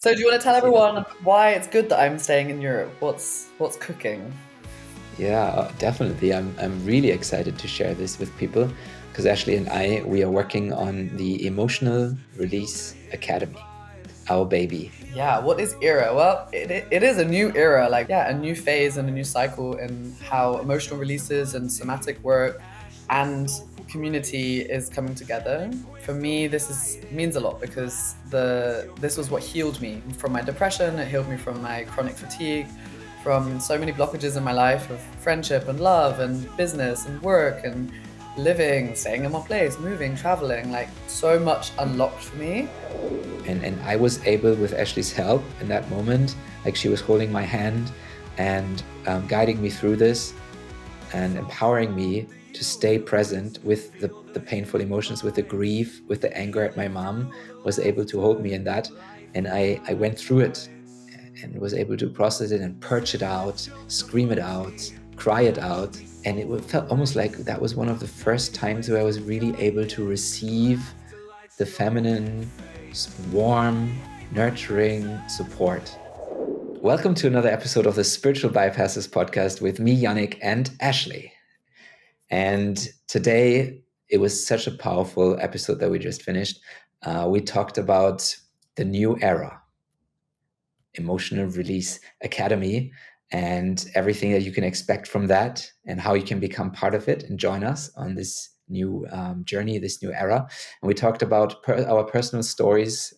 So do you want to tell See that? everyone why it's good that I'm staying in Europe? What's cooking? Yeah, definitely. I'm really excited to share this with people because Ashley and I, we are working on the Emotional Release Academy, our baby. Yeah, what is era? Well, it is a new era, like yeah, a new phase and a new cycle in how emotional releases and somatic work and community is coming together. For me, means a lot because this was what healed me from my depression. It healed me from my chronic fatigue, from so many blockages in my life of friendship and love and business and work and living, staying in one place, moving, traveling, like so much unlocked for me. And I was able, with Ashley's help in that moment, like she was holding my hand and guiding me through this and empowering me to stay present with the painful emotions, with the grief, with the anger at my mom, was able to hold me in that. And I went through it and was able to process it and purge it out, scream it out, cry it out. And it felt almost like that was one of the first times where I was really able to receive the feminine, warm, nurturing support. Welcome to another episode of the Spiritual Bypasses podcast with me, Jannick, and Ashley. And today, it was such a powerful episode that we just finished. We talked about the new era, Emotional Release Academy, and everything that you can expect from that, and how you can become part of it and join us on this new journey, this new era. And we talked about our personal stories.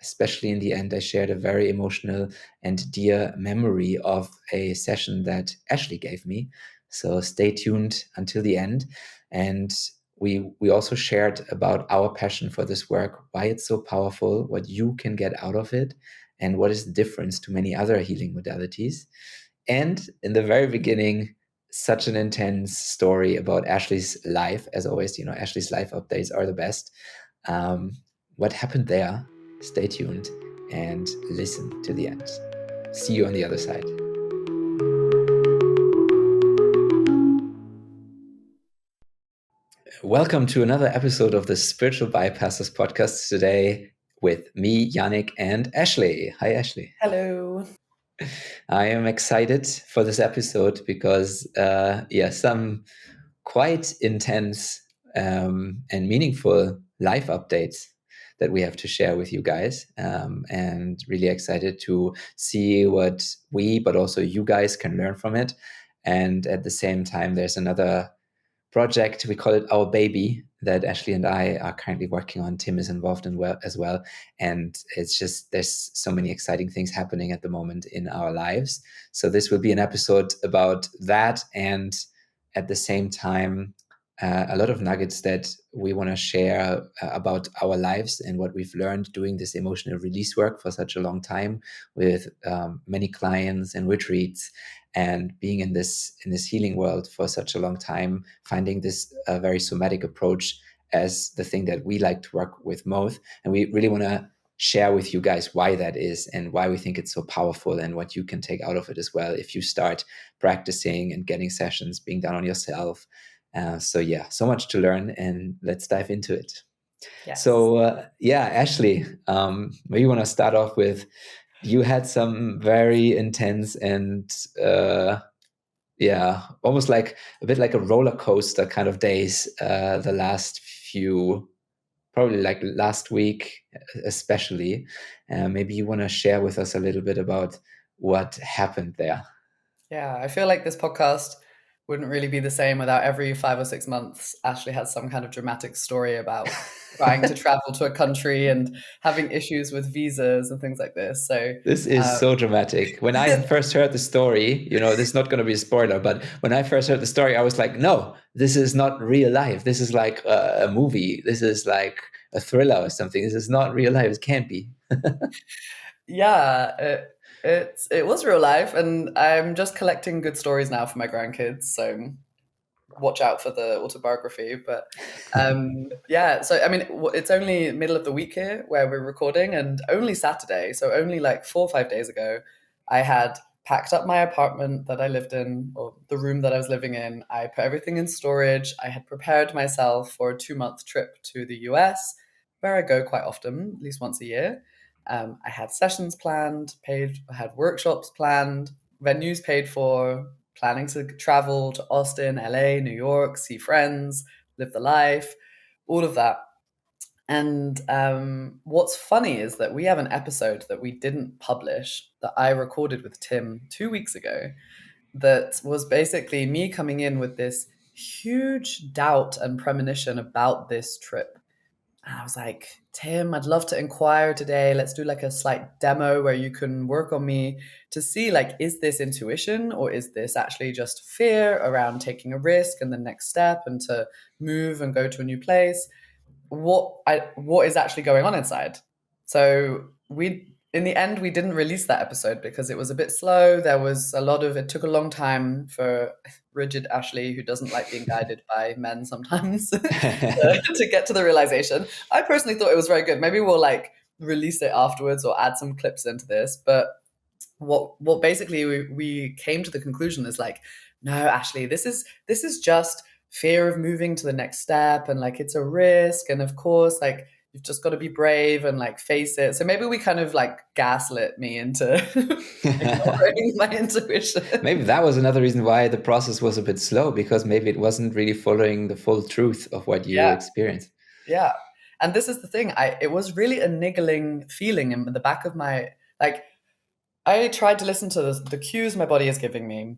Especially in the end, I shared a very emotional and dear memory of a session that Ashley gave me. So stay tuned until the end. And we also shared about our passion for this work, why it's so powerful, what you can get out of it, and what is the difference to many other healing modalities. And in the very beginning, such an intense story about Ashley's life. As always, Ashley's life updates are the best. What happened there? Stay tuned and listen to the end. See you on the other side. Welcome to another episode of the Spiritual Bypasses podcast today with me, Jannick, and Ashley. Hi, Ashley. Hello. I am excited for this episode because, some quite intense and meaningful life updates that we have to share with you guys. And really excited to see what we, but also you guys, can learn from it. And at the same time, there's another project, we call it Our Baby, that Ashley and I are currently working on. Tim is involved in as well. And it's just, there's so many exciting things happening at the moment in our lives. So this will be an episode about that. And at the same time, a lot of nuggets that we want to share about our lives and what we've learned doing this emotional release work for such a long time with many clients and retreats, and being in this healing world for such a long time, finding this very somatic approach as the thing that we like to work with most. And we really want to share with you guys why that is and why we think it's so powerful and what you can take out of it as well if you start practicing and getting sessions being done on yourself. So much to learn, and let's dive into it. Yes. So Ashley, maybe you want to start off with, you had some very intense and almost like a bit like a roller coaster kind of days the last few, probably like last week especially. Maybe you want to share with us a little bit about what happened there. Yeah, I feel like this podcast wouldn't really be the same without every 5 or 6 months Ashley has some kind of dramatic story about trying to travel to a country and having issues with visas and things like this. So This is so dramatic. When I first heard the story, this is not going to be a spoiler, but when I first heard the story, I was like, no, this is not real life. This is like a movie. This is like a thriller or something. This is not real life. It can't be. yeah, it was real life, and I'm just collecting good stories now for my grandkids. So watch out for the autobiography. But so I mean, it's only middle of the week here where we're recording, and only Saturday, so only like 4 or 5 days ago, I had packed up my apartment that I lived in, or the room that I was living in. I put everything in storage. I had prepared myself for a 2-month trip to the US, where I go quite often, at least once a year. I had sessions planned, paid, I had workshops planned, venues paid for, planning to travel to Austin, LA, New York, see friends, live the life, all of that. And what's funny is that we have an episode that we didn't publish that I recorded with Tim 2 weeks ago that was basically me coming in with this huge doubt and premonition about this trip. And I was like, Tim, I'd love to inquire today. Let's do like a slight demo where you can work on me to see like, is this intuition or is this actually just fear around taking a risk and the next step and to move and go to a new place? What is actually going on inside. So we in the end we didn't release that episode because it was a bit slow. There was a lot of it took a long time for rigid Ashley, who doesn't like being guided by men sometimes, to get to the realization. I personally thought it was very good. Maybe we'll like release it afterwards or add some clips into this. But what basically we came to the conclusion is like, no, Ashley, this is just fear of moving to the next step, and like it's a risk, and of course like you've just got to be brave and like face it. So maybe we kind of like gaslit me into ignoring my intuition. Maybe that was another reason why the process was a bit slow, because maybe it wasn't really following the full truth of what you Yeah, experienced. yeah. And this is the thing, it was really a niggling feeling in the back of my, like, I tried to listen to the cues my body is giving me.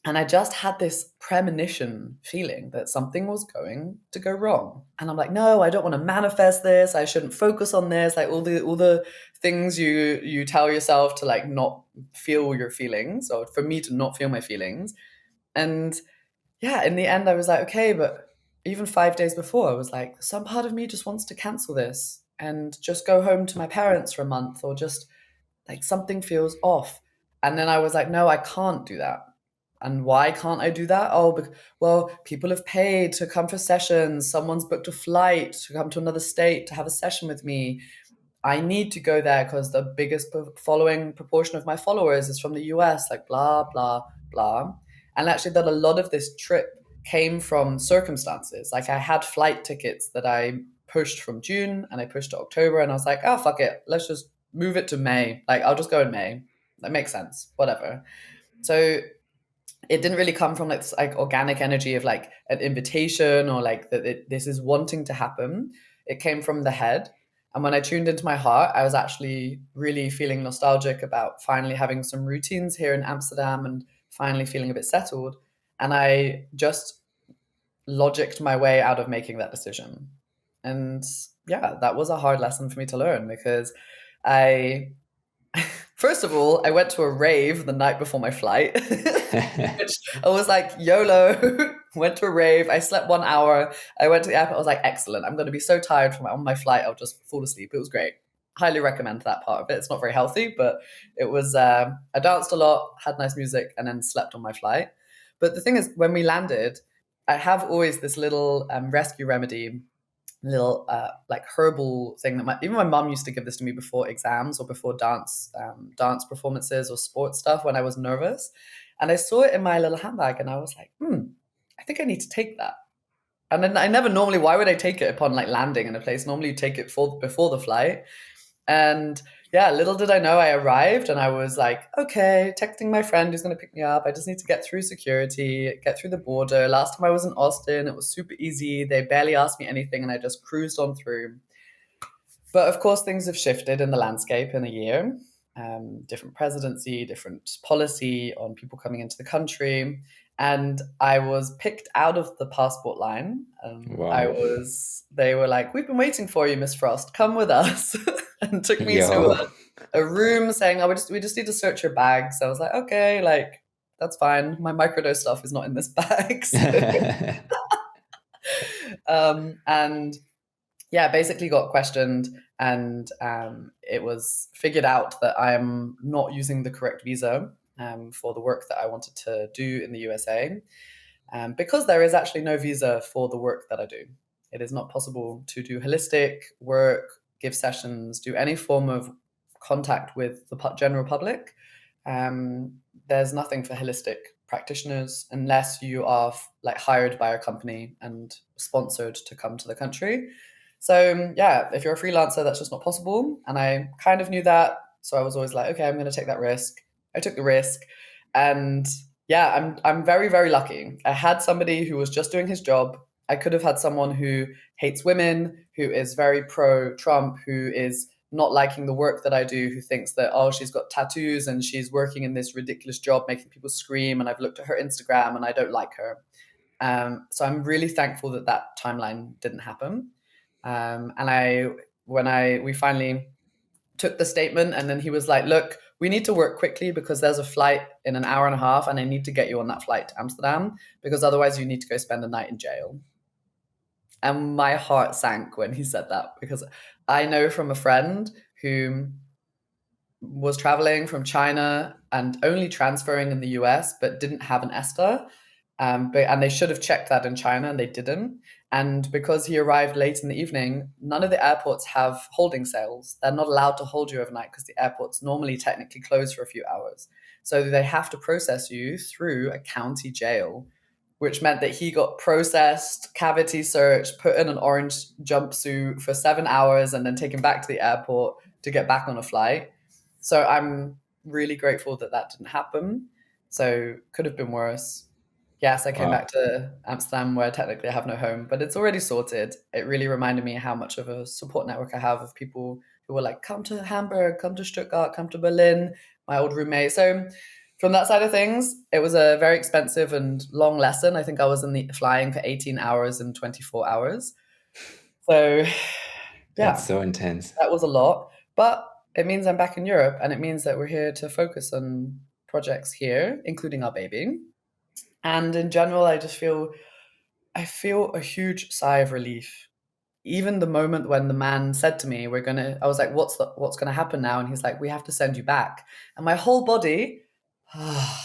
And I just had this premonition feeling that something was going to go wrong. And I'm like, no, I don't want to manifest this. I shouldn't focus on this. Like all the things you tell yourself to like not feel your feelings, or for me to not feel my feelings. And yeah, in the end I was like, okay, but even 5 days before, I was like, some part of me just wants to cancel this and just go home to my parents for a month, or just like something feels off. And then I was like, no, I can't do that. And why can't I do that? Oh, well, people have paid to come for sessions. Someone's booked a flight to come to another state to have a session with me. I need to go there because the biggest following proportion of my followers is from the US, like blah, blah, blah. And actually, that a lot of this trip came from circumstances. Like I had flight tickets that I pushed from June and I pushed to October, and I was like, oh, fuck it. Let's just move it to May. Like I'll just go in May. That makes sense. Whatever. So it didn't really come from like organic energy of like an invitation or like that this is wanting to happen. It came from the head. And when I tuned into my heart, I was actually really feeling nostalgic about finally having some routines here in Amsterdam and finally feeling a bit settled. And I just logicked my way out of making that decision. And yeah, that was a hard lesson for me to learn, because I first of all, I went to a rave the night before my flight, which I was like, YOLO, went to a rave. I slept 1 hour. I went to the airport. I was like, excellent. I'm going to be so tired from on my flight. I'll just fall asleep. It was great. Highly recommend that part of it. It's not very healthy, but it was, I danced a lot, had nice music, and then slept on my flight. But the thing is, when we landed, I have always this little rescue remedy, little like herbal thing that even my mum used to give this to me before exams or before dance performances or sports stuff when I was nervous. And I saw it in my little handbag and I was like, I think I need to take that. And then I never normally, why would I take it upon like landing in a place? Normally you take it before the flight. And yeah, little did I know, I arrived and I was like, okay, texting my friend who's going to pick me up. I just need to get through security, get through the border. Last time I was in Austin, it was super easy. They barely asked me anything and I just cruised on through. But of course, things have shifted in the landscape in a year. Different presidency, different policy on people coming into the country. And I was picked out of the passport line. Wow. They were like, we've been waiting for you, Miss Frost, come with us. And took me to Yo. a room saying, oh, we just need to search your bag. So I was like, okay, like, that's fine. My microdose stuff is not in this bag. So, and yeah, basically got questioned, and it was figured out that I'm not using the correct visa for the work that I wanted to do in the USA, because there is actually no visa for the work that I do. It is not possible to do holistic work, give sessions, do any form of contact with the general public. There's nothing for holistic practitioners unless you are like hired by a company and sponsored to come to the country. So yeah, if you're a freelancer, that's just not possible. And I kind of knew that. So I was always like, okay, I'm going to take that risk. I took the risk. And yeah, I'm very, very lucky. I had somebody who was just doing his job. I could have had someone who hates women, who is very pro Trump, who is not liking the work that I do, who thinks that, oh, she's got tattoos and she's working in this ridiculous job making people scream. And I've looked at her Instagram and I don't like her. So I'm really thankful that that timeline didn't happen. And we finally took the statement, and then he was like, "Look, we need to work quickly because there's a flight in an hour and a half, and I need to get you on that flight to Amsterdam because otherwise you need to go spend a night in jail." And my heart sank when he said that because I know from a friend who was traveling from China and only transferring in the US, but didn't have an ESTA. And they should have checked that in China and they didn't. And because he arrived late in the evening, none of the airports have holding cells. They're not allowed to hold you overnight because the airports normally technically close for a few hours. So they have to process you through a county jail, which meant that he got processed, cavity searched, put in an orange jumpsuit for 7 hours, and then taken back to the airport to get back on a flight. So I'm really grateful that that didn't happen. So could have been worse. Yes, I came Wow. back to Amsterdam where technically I have no home, but it's already sorted. It really reminded me how much of a support network I have of people who were like, come to Hamburg, come to Stuttgart, come to Berlin, my old roommate. So from that side of things, it was a very expensive and long lesson. I think I was in the flying for 18 hours and 24 hours. So That's yeah, so intense. that was a lot. But it means I'm back in Europe and it means that we're here to focus on projects here, including our baby. And in general, I feel a huge sigh of relief. Even the moment when the man said to me, I was like, what's gonna happen now? And he's like, we have to send you back. And my whole body, I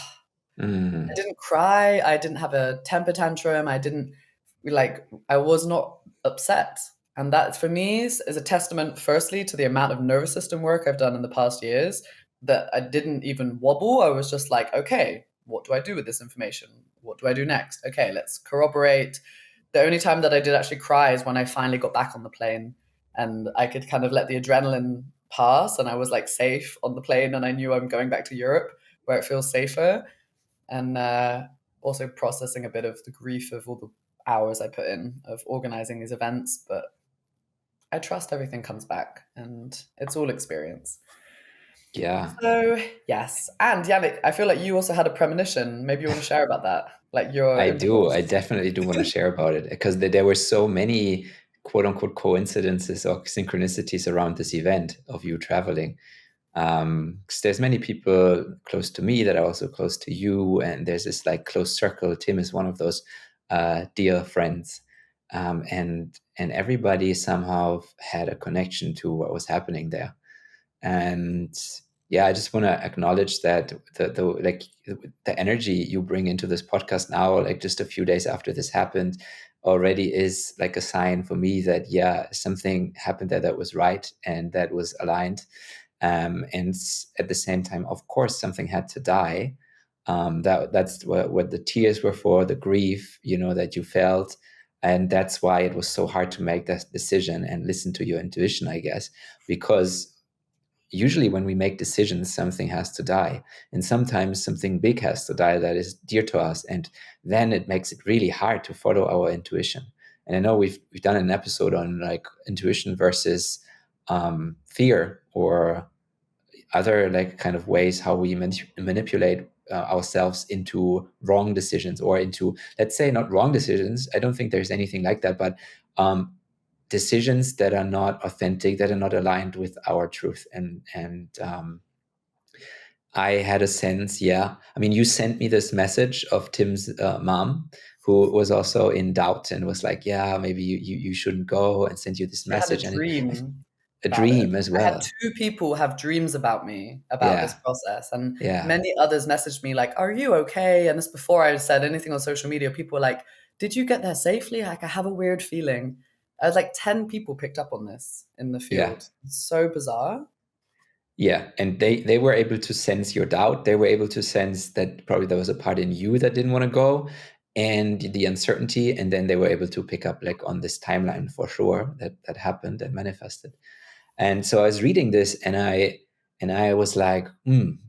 Mm. didn't cry. I didn't have a temper tantrum. I was not upset. And that for me is a testament, firstly, to the amount of nervous system work I've done in the past years that I didn't even wobble. I was just like, okay, what do I do with this information? What do I do next? Okay, let's corroborate. The only time that I did actually cry is when I finally got back on the plane and I could kind of let the adrenaline pass and I was like safe on the plane and I knew I'm going back to Europe where it feels safer and also processing a bit of the grief of all the hours I put in of organizing these events. But I trust everything comes back and it's all experience. Yeah, So, yes. And Yannick, I feel like you also had a premonition. Maybe you want to share about that, like your I do. I impulse. definitely do want to share about it because there were so many quote unquote coincidences or synchronicities around this event of you traveling. 'Cause there's many people close to me that are also close to you, and there's this like close circle. Tim is one of those dear friends, and everybody somehow had a connection to what was happening there. And yeah, I just want to acknowledge that the like the energy you bring into this podcast now, like just a few days after this happened, already is like a sign for me that yeah, something happened there that was right and that was aligned. And at the same time, of course, something had to die. That's what the tears were for, the grief, that you felt. And that's why it was so hard to make that decision and listen to your intuition, I guess, because usually when we make decisions, something has to die. And sometimes something big has to die that is dear to us. And then it makes it really hard to follow our intuition. And I know we've done an episode on like intuition versus fear or other like kind of ways how we manipulate ourselves into wrong decisions or into, let's say, not wrong decisions. I don't think there's anything like that, but decisions that are not authentic, that are not aligned with our truth. And I had a sense, yeah. I mean, you sent me this message of Tim's mom, who was also in doubt and was like, yeah, maybe you shouldn't go, and sent you this I had a message, and dream a about it. dream as I had well. two people have dreams about me, about this Yeah, process, and yeah. many others messaged me like, "Are you okay?" And this before I said anything on social media, people were like, "Did you get there safely? Like, I have a weird feeling." I was like, 10 people picked up on this in the Yeah. field. It's so bizarre. Yeah, and they were able to sense your doubt. They were able to sense that probably there was a part in you that didn't want to go. and the uncertainty, and then they were able to pick up like on this timeline for sure that happened and manifested. And so I was reading this, and I was like,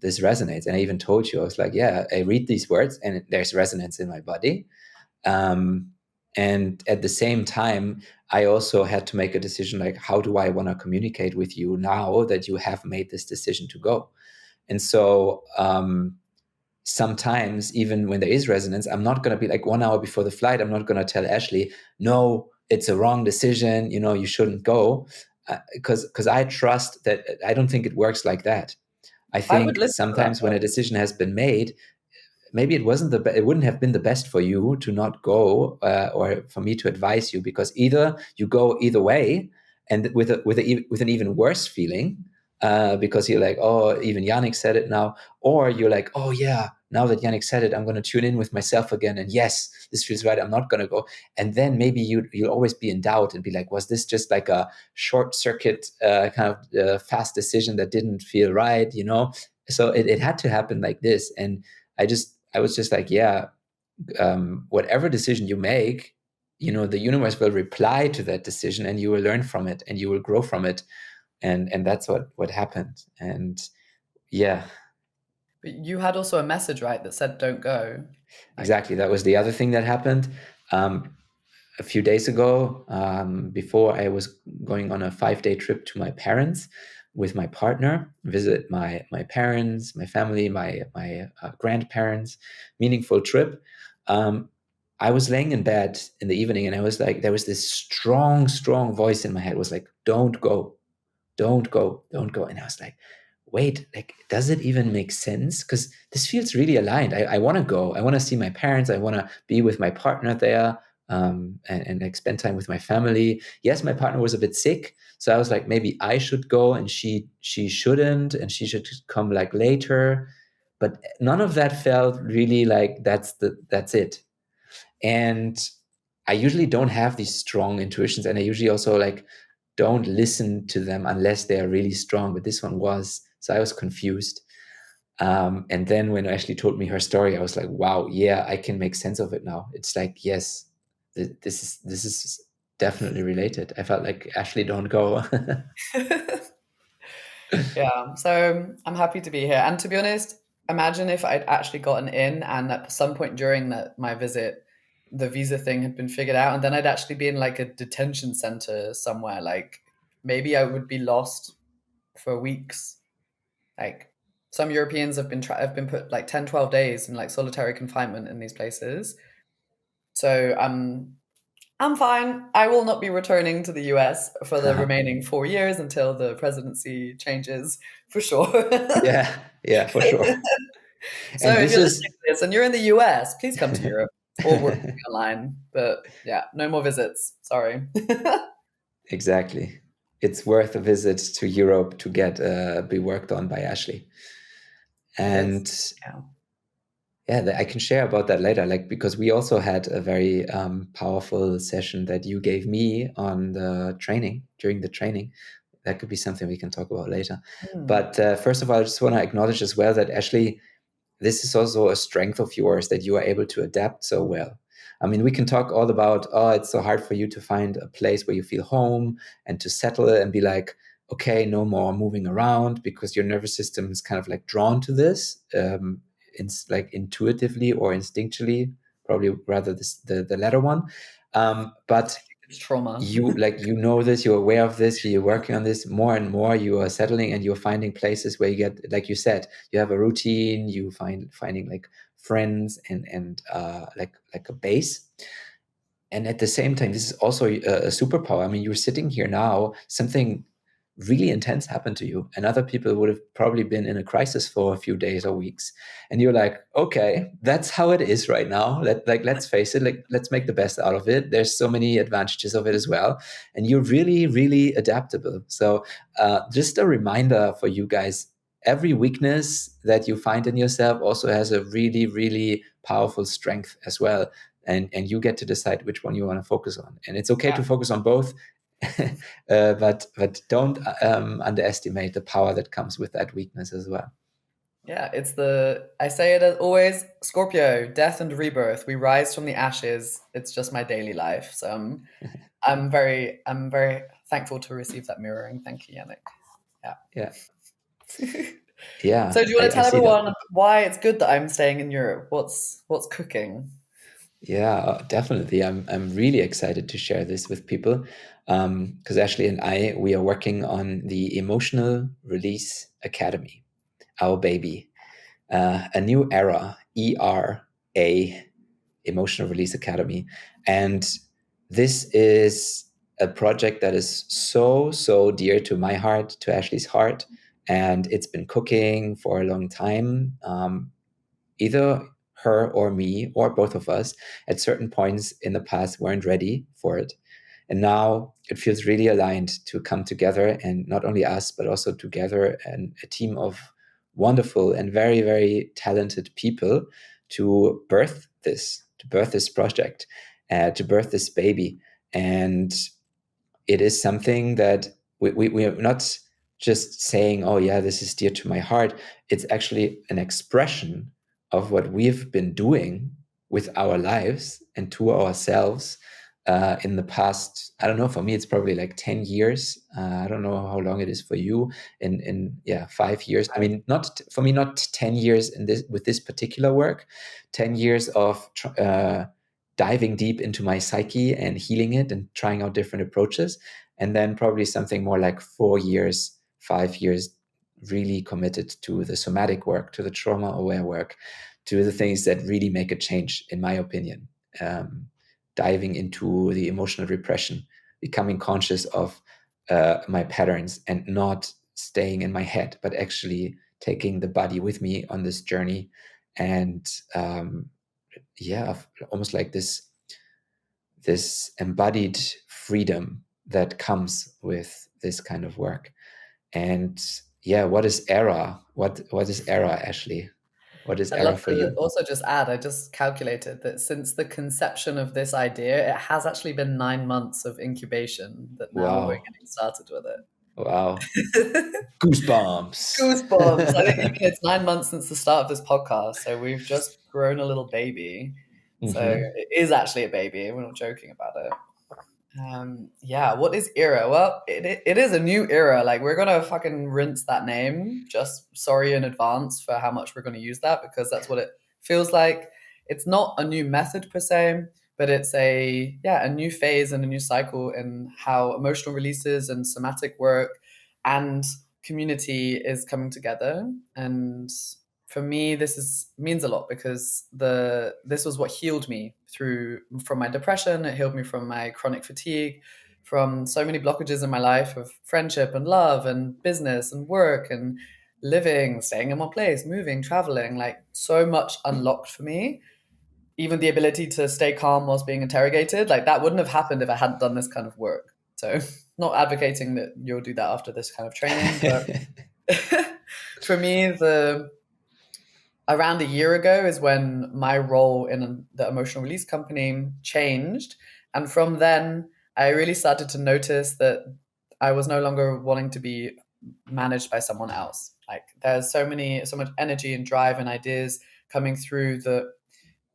this resonates. And I even told you, I was like, yeah, I read these words and there's resonance in my body. um, and at the same time, I also had to make a decision, like, how do I want to communicate with you now that you have made this decision to go? And so sometimes, even when there is resonance, I'm not going to be like 1 hour before the flight, I'm not going to tell Ashley, no, it's a wrong decision, you shouldn't go. Because I trust that. I don't think it works like that. I I would think listen to that sometimes when a though. decision has been made, maybe it wouldn't have been the best for you to not go, or for me to advise you, because either you go either way, and with an even worse feeling, because you're like, oh, even Jannick said it now, or you're like, oh yeah, now that Jannick said it, I'm going to tune in with myself again, and yes, this feels right, I'm not going to go. And then maybe you'll always be in doubt and be like, was this just like a short circuit, kind of fast decision that didn't feel right, so it had to happen like this. And I was just like, yeah, whatever decision you make, the universe will reply to that decision, and you will learn from it, and you will grow from it. And that's what happened. And yeah, But you had also a message, right, that said don't go. Like, exactly. That was the other thing that happened. A few days ago, before I was going on a 5-day trip to my parents with my partner, visit my parents, my family, my grandparents, meaningful trip. Um, I was laying in bed in the evening, and I was like, there was this strong voice in my head, was like, don't go, don't go, don't go. And I was like, wait, like, does it even make sense? Because this feels really aligned. I want to go. I want to see my parents. I want to be with my partner there, and like spend time with my family. Yes, my partner was a bit sick, so I was like, maybe I should go, and she shouldn't, and she should come like later. But none of that felt really like that's it. And I usually don't have these strong intuitions, and I usually also like don't listen to them unless they are really strong, but this one was. So I was confused. And then when Ashley told me her story, I was like, wow, yeah, I can make sense of it now. It's like, yes, this is definitely related. I felt like, Ashley, don't go. yeah. So I'm happy to be here. And to be honest, imagine if I'd actually gotten in and at some point during my visit, the visa thing had been figured out, and then I'd actually be in like a detention center somewhere. Like maybe I would be lost for weeks. Like some Europeans have been put like 10, 12 days in like solitary confinement in these places. So I'm fine. I will not be returning to the US for the remaining 4 years until the presidency changes, for sure. Yeah, yeah, for sure. So And if this you're listening is to this and you're in the US, please come to Europe or work with me online. But yeah, no more visits. Sorry. exactly. It's worth a visit to Europe to get be worked on by Ashley. It is. And Yeah. yeah, I can share about that later, like, because we also had a very powerful session that you gave me on the training, during the training. That could be something we can talk about later. Hmm. But first of all, I just want to acknowledge as well that, Ashley, this is also a strength of yours, that you are able to adapt so well. I mean, we can talk all about, oh, it's so hard for you to find a place where you feel home and to settle and be like, okay, no more moving around, because your nervous system is kind of like drawn to this, like intuitively or instinctually, probably rather the latter one. But It's trauma. you, like, this, you're aware of this, you're working on this more and more, you are settling, and you're finding places where you get, like you said, you have a routine, you finding like friends, and like a base. And at the same time, this is also a superpower. I mean, you're sitting here now, something really intense happened to you, and other people would have probably been in a crisis for a few days or weeks, and you're like, okay, that's how it is right now. Let's face it, like, let's make the best out of it. There's so many advantages of it as well, and you're really, really adaptable. So just a reminder for you guys, every weakness that you find in yourself also has a really, really powerful strength as well, and you get to decide which one you want to focus on, and it's okay Yeah. to focus on both. But don't underestimate the power that comes with that weakness as well. Yeah, I say it as always, Scorpio, death and rebirth. We rise from the ashes. It's just my daily life. So I'm very thankful to receive that mirroring. Thank you, Yannick. Yeah. Yeah, yeah, So do you want to I tell see that. everyone why it's good that I'm staying in Europe? What's cooking? Yeah, definitely. I'm really excited to share this with people because Ashley and I, we are working on the Emotional Release Academy, our baby, a new era, ERA, Emotional Release Academy. And this is a project that is so dear to my heart, to Ashley's heart. And it's been cooking for a long time. Either her or me or both of us at certain points in the past weren't ready for it. And now it feels really aligned to come together, and not only us, but also together and a team of wonderful and very talented people to birth this project, to birth this baby. And it is something that we are not just saying, oh yeah, this is dear to my heart. It's actually an expression of what we've been doing with our lives and to ourselves in the past. I don't know, for me it's probably like 10 years. I don't know how long it is for you. In yeah, 5 years. I mean, not for me, not 10 years in this with this particular work. 10 years of diving deep into my psyche and healing it and trying out different approaches. And then probably something more like 4 years, 5 years, really committed to the somatic work, to the trauma aware work, to the things that really make a change, in my opinion. Diving into the emotional repression, becoming conscious of my patterns and not staying in my head, but actually taking the body with me on this journey. And yeah, almost like this embodied freedom that comes with this kind of work. And yeah, what is era? What is era, Ashley? What is I'd era love for to you? also just add, I just calculated that since the conception of this idea, it has actually been 9 months of incubation that now we're Wow. getting started with Wow. it. Goosebumps. Goosebumps. I think even it's 9 months since the start of this podcast, so we've just grown a little baby. So Hmm. it is actually a baby. We're not joking about it. Yeah, what is era? Well, it is a new era. Like we're gonna fucking rinse that name. Just sorry in advance for how much we're gonna use that because that's what it feels like. It's not a new method per se, but it's a new phase and a new cycle in how emotional releases and somatic work and community is coming together. And for me, this is means a lot because this was what healed me from my depression. It healed me from my chronic fatigue, from so many blockages in my life of friendship and love and business and work and living, staying in one place, moving, traveling. Like so much unlocked for me. Even the ability to stay calm whilst being interrogated, like that wouldn't have happened if I hadn't done this kind of work. So, not advocating that you'll do that after this kind of training, but for me, the around a year ago is when my role in the emotional release company changed. And from then, I really started to notice that I was no longer wanting to be managed by someone else. Like there's so much energy and drive and ideas coming through that,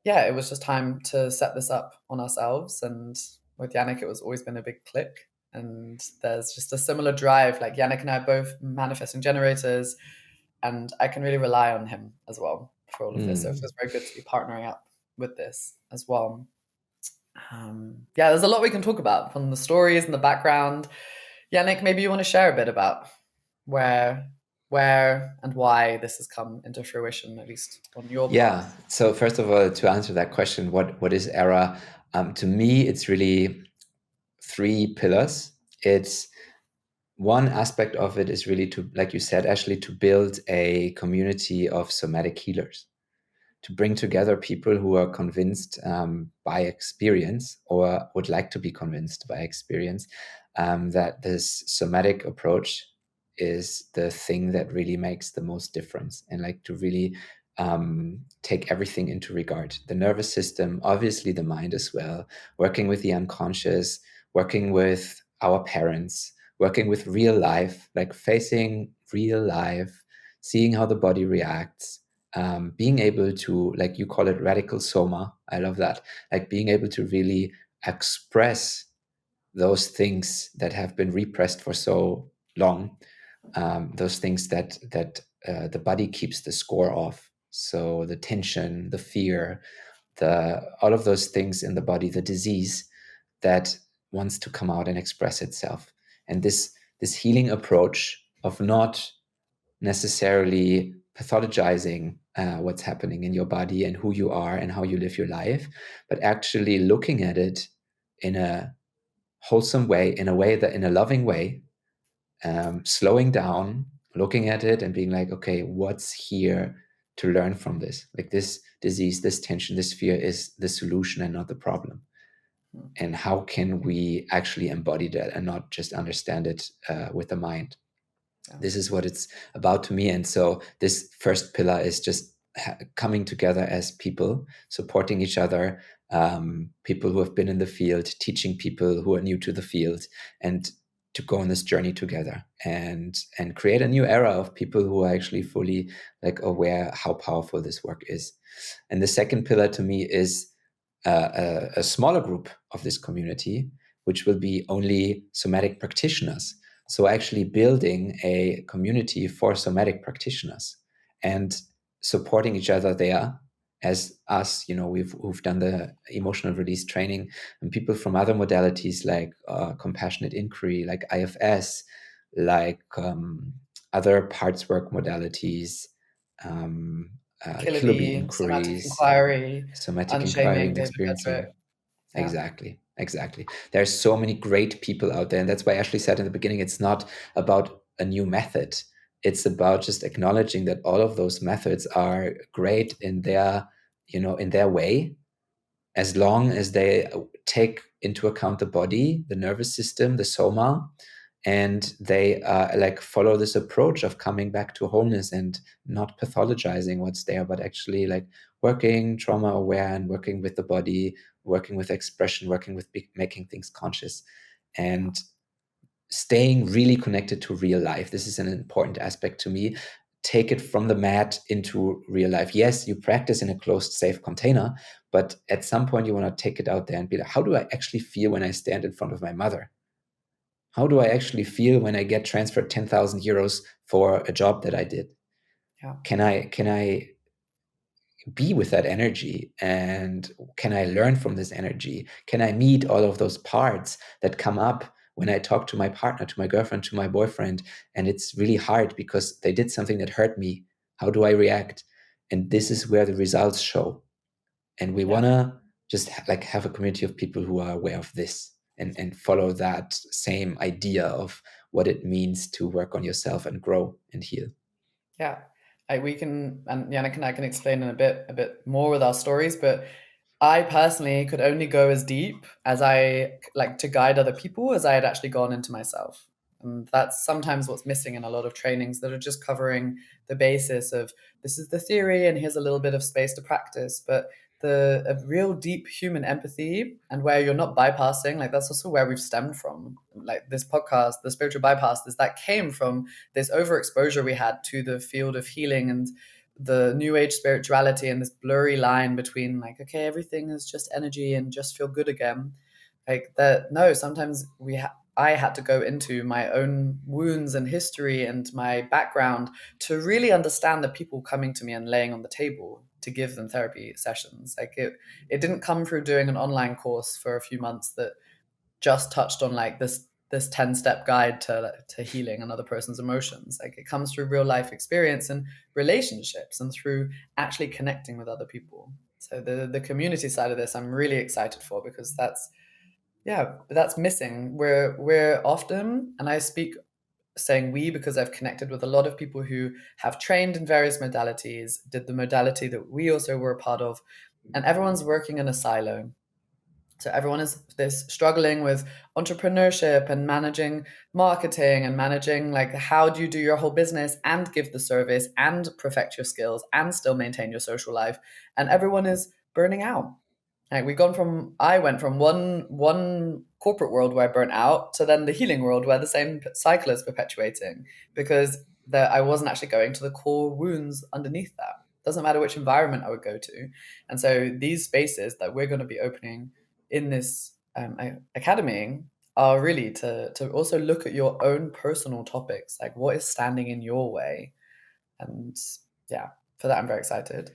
yeah, it was just time to set this up on ourselves. And with Yannick, it was always been a big click. And there's just a similar drive. Like Yannick and I are both manifesting generators and I can really rely on him as well for all of this. So it Mm. feels very good to be partnering up with this as well. Yeah, there's a lot we can talk about from the stories and the background. Yannick, maybe you want to share a bit about where, where and why this has come into fruition, at least on your Yeah. path. So first of all, to answer that question, what is era? To me, it's really three pillars. It's one aspect of it is really to, like you said, Ashley, to build a community of somatic healers, to bring together people who are convinced by experience or would like to be convinced by experience that this somatic approach is the thing that really makes the most difference, and like to really take everything into regard, the nervous system, obviously the mind as well, working with the unconscious, working with our parents, working with real life, like facing real life seeing how the body reacts, being able to, like you call it, radical soma. I love that. Like being able to really express those things that have been repressed for so long, those things that the body keeps the score of. So the tension, the fear, the all of those things in the body, the disease that wants to come out and express itself. And this healing approach of not necessarily pathologizing what's happening in your body and who you are and how you live your life, but actually looking at it in a wholesome way, in a way that, in a loving way, slowing down, looking at it and being like, okay, what's here to learn from this? Like this disease, this tension, this fear is the solution and not the problem. And how can we actually embody that and not just understand it with the mind? Yeah. This is what it's about to me. And so this first pillar is just coming together as people, supporting each other, people who have been in the field, teaching people who are new to the field, and to go on this journey together and create a new era of people who are actually fully like aware how powerful this work is. And the second pillar to me is a smaller group of this community, which will be only somatic practitioners. So actually building a community for somatic practitioners and supporting each other there as us, who've done the emotional release training, and people from other modalities like compassionate inquiry, like IFS, like other parts work modalities, Killer killer bee bee, somatic inquiries, inquiry, somatic inquiry unshaming, and David Petrick. experiencing. Yeah. Exactly. There's so many great people out there. And that's why Ashley said in the beginning, it's not about a new method. It's about just acknowledging that all of those methods are great in their way, as long as they take into account the body, the nervous system, the soma, and they like follow this approach of coming back to wholeness and not pathologizing what's there, but actually like working trauma aware and working with the body, working with expression, working with making things conscious, and staying really connected to real life. This is an important aspect to me. Take it from the mat into real life. Yes, you practice in a closed, safe container, but at some point you want to take it out there and be like, how do I actually feel when I stand in front of my mother? How do I actually feel when I get transferred 10,000 euros for a job that I did? Yeah. Can I be with that energy, and can I learn from this energy? Can I meet all of those parts that come up when I talk to my partner, to my girlfriend, to my boyfriend, and it's really hard because they did something that hurt me? How do I react? And this is where the results show. And we Yeah. want to just like have a community of people who are aware of this and follow that same idea of what it means to work on yourself and grow and heal. Yeah. We can, and Jannick and I can explain in a bit more with our stories, but I personally could only go as deep as I like to guide other people as I had actually gone into myself. And that's sometimes what's missing in a lot of trainings that are just covering the basis of this is the theory and here's a little bit of space to practice. But the a real deep human empathy and where you're not bypassing, like that's also where we've stemmed from. Like this podcast, the spiritual bypass, that came from this overexposure we had to the field of healing and the new age spirituality and this blurry line between like, okay, everything is just energy and just feel good again. Like that, no, sometimes I had to go into my own wounds and history and my background to really understand the people coming to me and laying on the table to give them therapy sessions. Like it didn't come through doing an online course for a few months that just touched on like this 10-step guide to healing another person's emotions. Like it comes through real life experience and relationships and through actually connecting with other people. So the community side of this I'm really excited for, because that's missing. We're often, and I speak saying we because I've connected with a lot of people who have trained in various modalities, did the modality that we also were a part of, and everyone's working in a silo. So everyone is this struggling with entrepreneurship and managing marketing and managing like how do you do your whole business and give the service and perfect your skills and still maintain your social life, and everyone is burning out. Like I went from one corporate world where I burnt out to then the healing world where the same cycle is perpetuating, because that I wasn't actually going to the core wounds underneath that. Doesn't matter which environment I would go to. And so these spaces that we're going to be opening in this academy are really to also look at your own personal topics, like what is standing in your way. And yeah, for that, I'm very excited.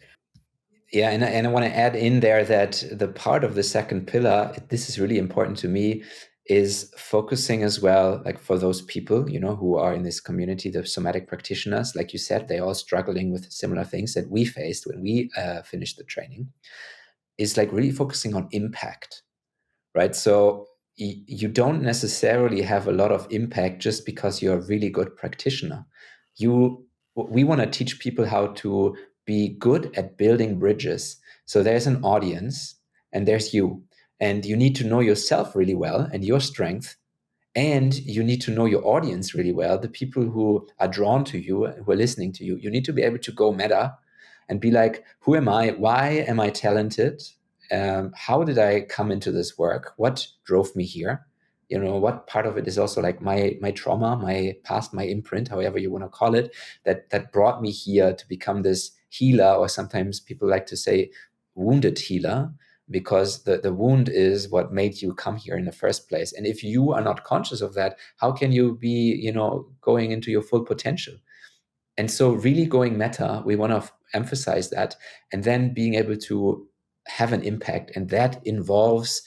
Yeah, and I want to add in there that the part of the second pillar, this is really important to me, is focusing as well, like for those people, who are in this community, the somatic practitioners, like you said, they're all struggling with similar things that we faced when we finished the training, is like really focusing on impact, right? So you don't necessarily have a lot of impact just because you're a really good practitioner. We want to teach people how to be good at building bridges. So there's an audience and there's you, and you need to know yourself really well and your strength, and you need to know your audience really well, the people who are drawn to you, who are listening to you. You need to be able to go meta and be like, who am I? Why am I talented? How did I come into this work? What drove me here? What part of it is also like my trauma, my past, my imprint, however you want to call it, that brought me here to become this healer, or sometimes people like to say wounded healer, because the wound is what made you come here in the first place. And if you are not conscious of that, how can you be, going into your full potential? And so really going meta, we want to emphasize that, and then being able to have an impact. And that involves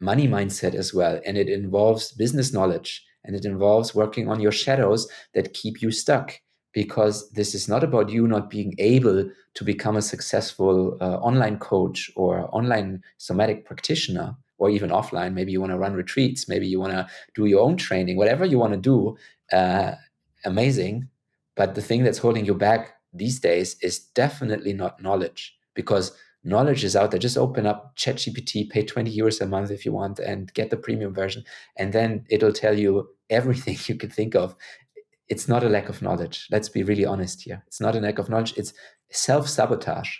money mindset as well. And it involves business knowledge, and it involves working on your shadows that keep you stuck, because this is not about you not being able to become a successful online coach or online somatic practitioner, or even offline. Maybe you want to run retreats, maybe you want to do your own training, whatever you want to do. Amazing. But the thing that's holding you back these days is definitely not knowledge, because knowledge is out there. Just open up ChatGPT, pay 20 euros a month if you want, and get the premium version. And then it'll tell you everything you could think of. It's not a lack of knowledge. Let's be really honest here. It's not a lack of knowledge. It's self-sabotage.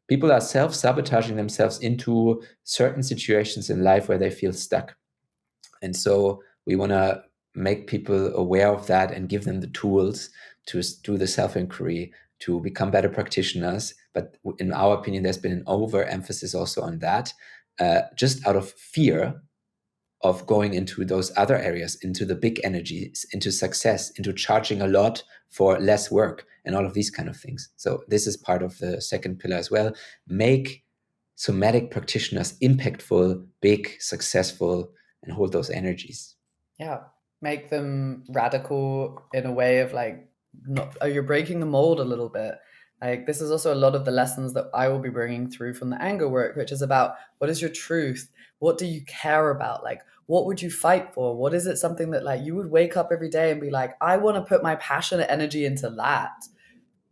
People are self-sabotaging themselves into certain situations in life where they feel stuck. And so we want to make people aware of that and give them the tools to do the self-inquiry, to become better practitioners. But in our opinion, there's been an overemphasis also on that, just out of fear of going into those other areas, into the big energies, into success, into charging a lot for less work, and all of these kind of things. So this is part of the second pillar as well. Make somatic practitioners impactful, big, successful, and hold those energies. Yeah, make them radical in a way of like, not, oh, you're breaking the mold a little bit. Like, this is also a lot of the lessons that I will be bringing through from the anger work, which is about what is your truth? What do you care about? Like, what would you fight for? What is it, something that like you would wake up every day and be like, I want to put my passionate energy into that?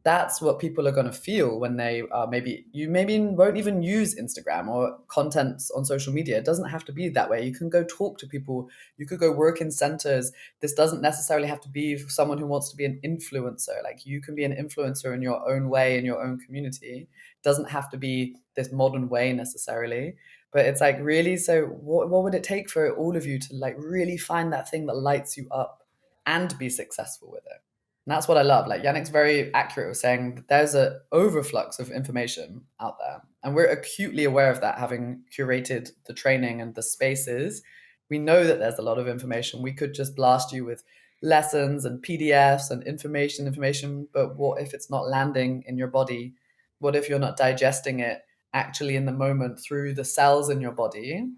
That's what people are going to feel when they maybe won't even use Instagram or contents on social media. It doesn't have to be that way. You can go talk to people, you could go work in centers. This doesn't necessarily have to be someone who wants to be an influencer. Like, you can be an influencer in your own way, in your own community. It doesn't have to be this modern way necessarily, but it's like, really, so what would it take for all of you to like really find that thing that lights you up and be successful with it? And that's what I love. Like, Jannick's very accurate with saying that there's an overflux of information out there. And we're acutely aware of that, having curated the training and the spaces. We know that there's a lot of information. We could just blast you with lessons and PDFs and information. But what if it's not landing in your body? What if you're not digesting it actually in the moment through the cells in your body?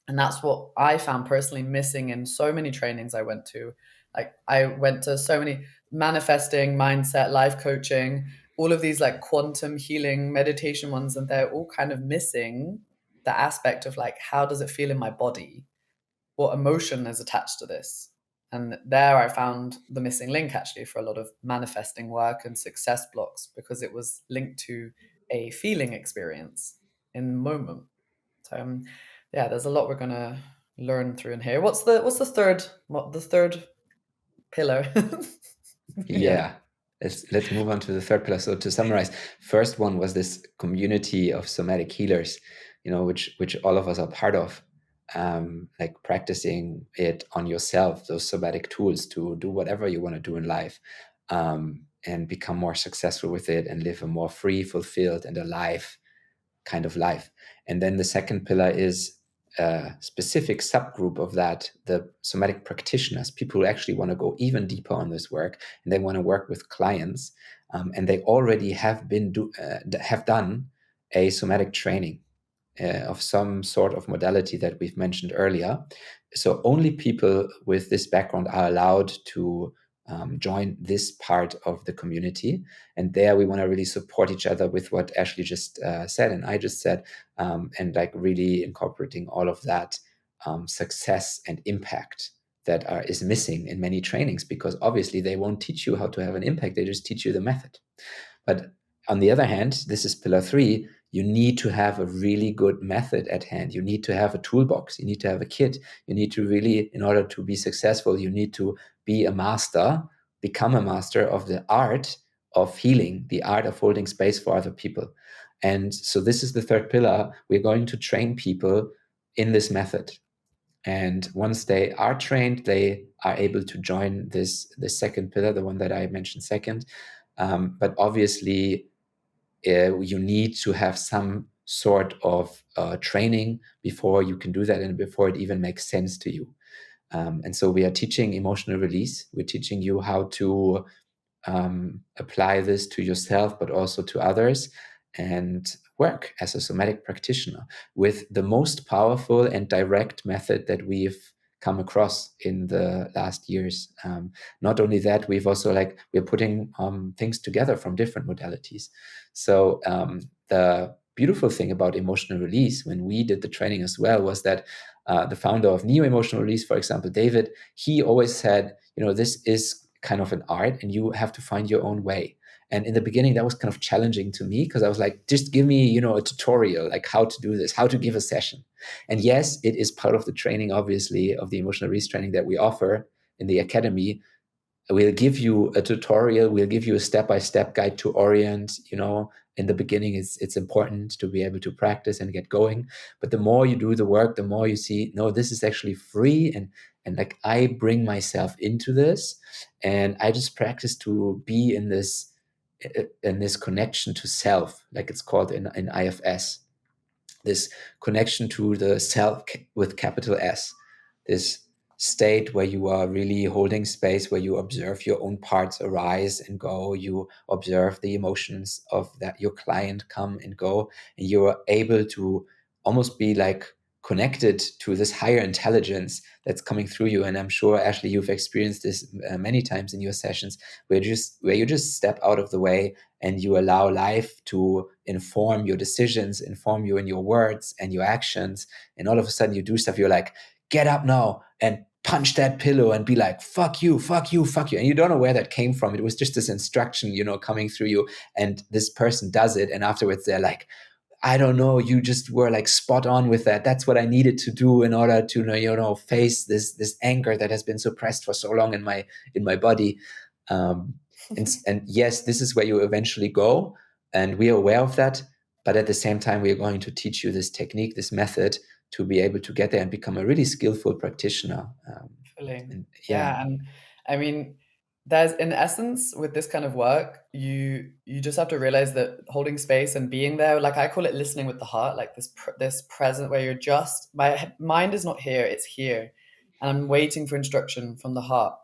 And that's what I found personally missing in so many trainings I went to. Like, I went to so many manifesting, mindset, life coaching, all of these like quantum healing meditation ones, and they're all kind of missing the aspect of like, how does it feel in my body? What emotion is attached to this? And there I found the missing link actually for a lot of manifesting work and success blocks, because it was linked to a feeling experience in the moment. So yeah, there's a lot we're gonna learn through in here. What's the third pillar? Yeah. Yeah. Let's move on to the third pillar. So to summarize, first one was this community of somatic healers, which all of us are part of, like practicing it on yourself, those somatic tools to do whatever you want to do in life. and become more successful with it and live a more free, fulfilled, and alive kind of life. And then the second pillar is a specific subgroup of that, the somatic practitioners, people who actually want to go even deeper on this work, and they want to work with clients, and they already have done a somatic training of some sort of modality that we've mentioned earlier. So only people with this background are allowed to join this part of the community. And there we want to really support each other with what Ashley just said and I just said, and like really incorporating all of that success and impact that is missing in many trainings, because obviously they won't teach you how to have an impact, they just teach you the method. But on the other hand, this is pillar 3, you need to have a really good method at hand. You need to have a toolbox. You need to have a kit. You need to really, in order to be successful, you need to be a master, become a master of the art of healing, the art of holding space for other people. And so this is the third pillar. We're going to train people in this method. And once they are trained, they are able to join the second pillar, the one that I mentioned second. But obviously, you need to have some sort of training before you can do that and before it even makes sense to you. And so we are teaching emotional release. We're teaching you how to apply this to yourself, but also to others, and work as a somatic practitioner with the most powerful and direct method that we've come across in the last years. Not only that, we've also we're putting things together from different modalities. So the beautiful thing about emotional release when we did the training as well was that the founder of Neo Emotional Release, for example, David, he always said, this is kind of an art and you have to find your own way. And in the beginning, that was kind of challenging to me because I was like, just give me, a tutorial, like how to do this, how to give a session. And yes, it is part of the training, obviously, of the emotional release training that we offer in the academy. We'll give you a tutorial, we'll give you a step-by-step guide to orient. In the beginning, it's important to be able to practice and get going. But the more you do the work, the more you see, no, this is actually free. And like I bring myself into this and I just practice to be in this connection to self, like it's called in IFS, this connection to the self with capital S, this state where you are really holding space, where you observe your own parts arise and go, you observe the emotions of that your client come and go, and you are able to almost be like connected to this higher intelligence that's coming through you. And I'm sure, Ashley, you've experienced this many times in your sessions where you just step out of the way and you allow life to inform your decisions, inform you in your words and your actions. And all of a sudden you do stuff, you're like, get up now and punch that pillow and be like, fuck you, fuck you, fuck you. And you don't know where that came from. It was just this instruction, coming through you. And this person does it. And afterwards they're like, I don't know, you just were like spot on with that. That's what I needed to do in order to, face this anger that has been suppressed for so long in my body. And yes, this is where you eventually go, and we are aware of that. But at the same time, we are going to teach you this technique, this method, to be able to get there and become a really skillful practitioner. Fully. And Yeah. And I mean, there's in essence with this kind of work, you just have to realize that holding space and being there, like I call it listening with the heart, like this present where you're just, my mind is not here, it's here. And I'm waiting for instruction from the heart.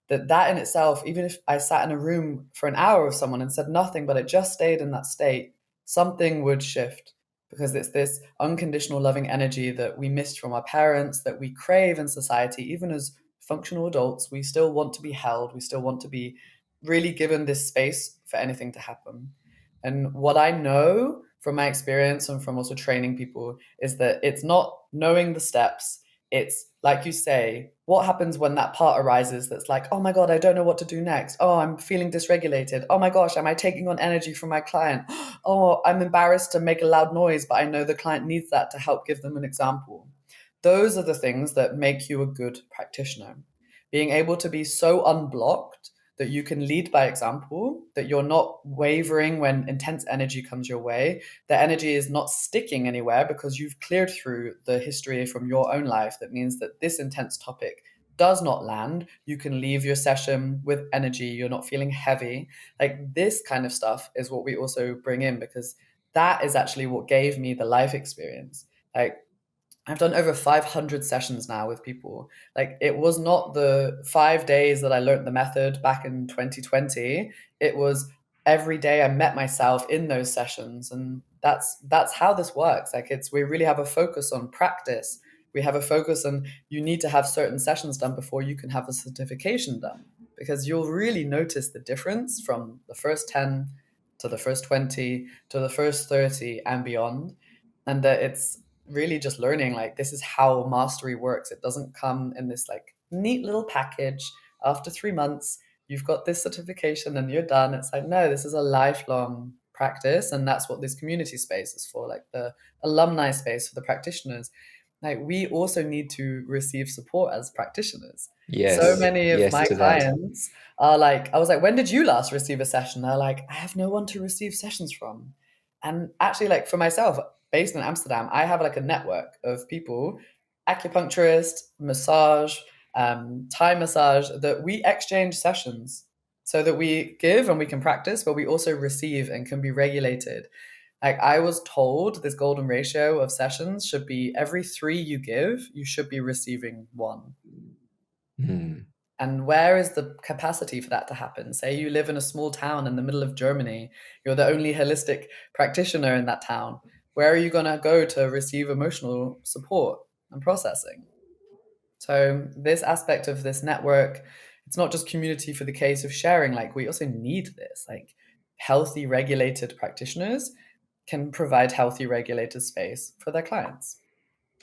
That in itself, even if I sat in a room for an hour with someone and said nothing, but it just stayed in that state, something would shift, because it's this unconditional loving energy that we missed from our parents, that we crave in society. Even as functional adults, we still want to be held, we still want to be really given this space for anything to happen. And what I know from my experience and from also training people is that it's not knowing the steps. It's like you say, what happens when that part arises that's like, oh my God, I don't know what to do next. Oh, I'm feeling dysregulated. Oh my gosh, am I taking on energy from my client? Oh, I'm embarrassed to make a loud noise, but I know the client needs that to help give them an example. Those are the things that make you a good practitioner. Being able to be so unblocked that you can lead by example, that you're not wavering when intense energy comes your way. The energy is not sticking anywhere because you've cleared through the history from your own life. That means that this intense topic does not land, you can leave your session with energy, you're not feeling heavy. Like this kind of stuff is what we also bring in, because that is actually what gave me the life experience. Like I've done over 500 sessions now with people. Like it was not the 5 days that I learned the method back in 2020. It was every day I met myself in those sessions, and that's how this works. Like it's we really have a focus on practice. We have a focus on you need to have certain sessions done before you can have a certification done, because you'll really notice the difference from the first 10 to the first 20 to the first 30 and beyond, and that it's really just learning like this is how mastery works. It doesn't come in this like neat little package. After 3 months you've got this certification and you're done. It's like, no, this is a lifelong practice, and that's what this community space is for, like the alumni space for the practitioners. Like we also need to receive support as practitioners. So Yes, many of yes my to that. clients are like, I was like, when did you last receive a session? They're like, I have no one to receive sessions from. And actually, like for myself, based in Amsterdam, I have like a network of people, acupuncturist, massage, Thai massage, that we exchange sessions so that we give and we can practice, but we also receive and can be regulated. Like I was told this golden ratio of sessions should be every three you give, you should be receiving one. Hmm. And where is the capacity for that to happen? Say you live in a small town in the middle of Germany, you're the only holistic practitioner in that town. Where are you going to go to receive emotional support and processing? So, this aspect of this network, it's not just community for the case of sharing, like, we also need this. Like, healthy, regulated practitioners can provide healthy, regulated space for their clients.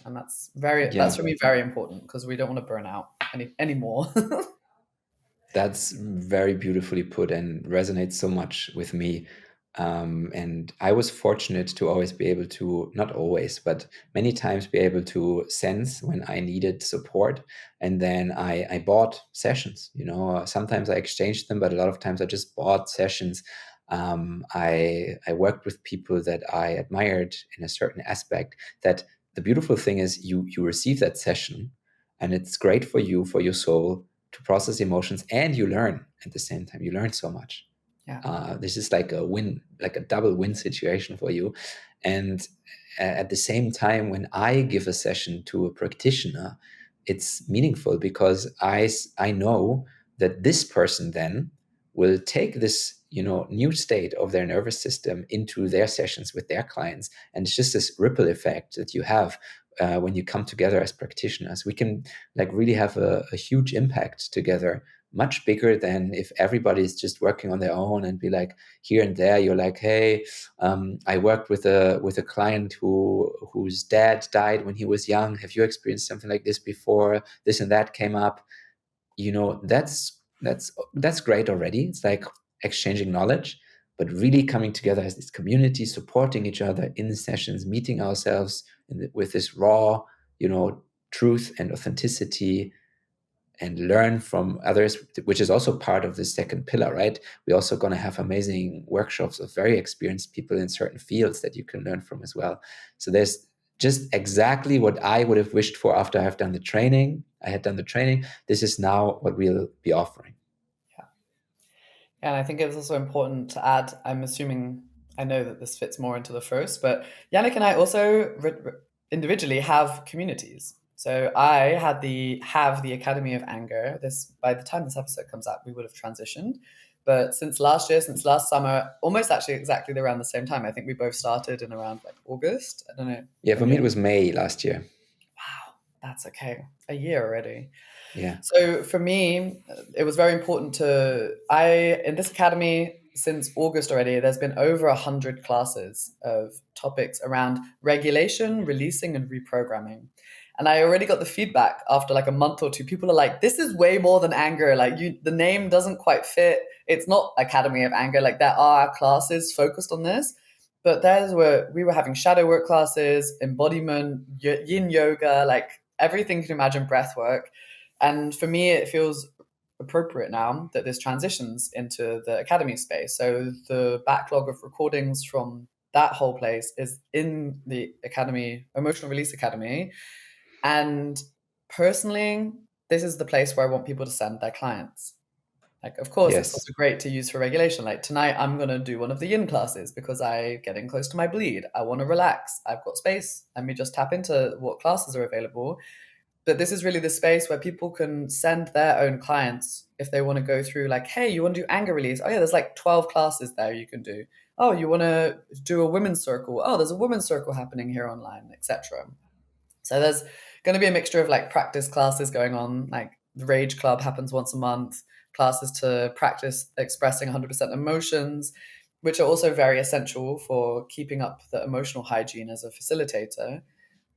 And that's Yeah, for me very important, because we don't want to burn out anymore. that's very beautifully put and resonates so much with me. And I was fortunate to always be able to, not always, but many times be able to sense when I needed support. And then I bought sessions, sometimes I exchanged them, but a lot of times I just bought sessions. I worked with people that I admired in a certain aspect. That the beautiful thing is you receive that session and it's great for you, for your soul, to process emotions, and you learn at the same time. You learn so much. Yeah. This is like a win, like a double win situation for you. And at the same time, when I give a session to a practitioner, it's meaningful because I know that this person then will take this new state of their nervous system into their sessions with their clients, and it's just this ripple effect that you have when you come together as practitioners. We can like really have a huge impact together, much bigger than if everybody's just working on their own and be like here and there. You're like, hey, I worked with a client whose dad died when he was young. Have you experienced something like this before? This and that came up. That's great already. It's like exchanging knowledge, but really coming together as this community, supporting each other in the sessions, meeting ourselves with this raw, truth and authenticity, and learn from others, which is also part of the second pillar, right? We're also going to have amazing workshops of very experienced people in certain fields that you can learn from as well. So there's just exactly what I would have wished for after I've done the training. I had done the training. This is now what we'll be offering. Yeah. And I think it's also important to add, I'm assuming, I know that this fits more into the first, but Yannick and I also individually have communities. So I have the Academy of Anger. This by the time this episode comes out, we would have transitioned. But since last year, since last summer, almost actually exactly around the same time, I think we both started in around like August. I don't know Yeah, for when me you're. it was May last year. Wow, that's okay. A year already. Yeah. So for me, it was very important in this academy since August already, there's been over 100 classes of topics around regulation, releasing, and reprogramming. And I already got the feedback after like a month or two. People are like, this is way more than anger. Like the name doesn't quite fit. It's not Academy of Anger. Like there are classes focused on this. But there's where we were having shadow work classes, embodiment, yin yoga, like everything you can imagine, breath work. And for me, it feels appropriate now that this transitions into the academy space. So the backlog of recordings from that whole place is in the academy, Emotional Release Academy. And personally, this is the place where I want people to send their clients. Like, of course, it's Yes. also great to use for regulation. Like tonight, I'm gonna do one of the yin classes because I getting close to my bleed. I want to relax. I've got space. Let me just tap into what classes are available. But this is really the space where people can send their own clients if they want to go through. Like, hey, you want to do anger release? Oh yeah, there's like 12 classes there you can do. Oh, you want to do a women's circle? Oh, there's a women's circle happening here online, etc. So there's going to be a mixture of like practice classes going on, like the Rage Club happens once a month, classes to practice expressing 100% emotions, which are also very essential for keeping up the emotional hygiene as a facilitator.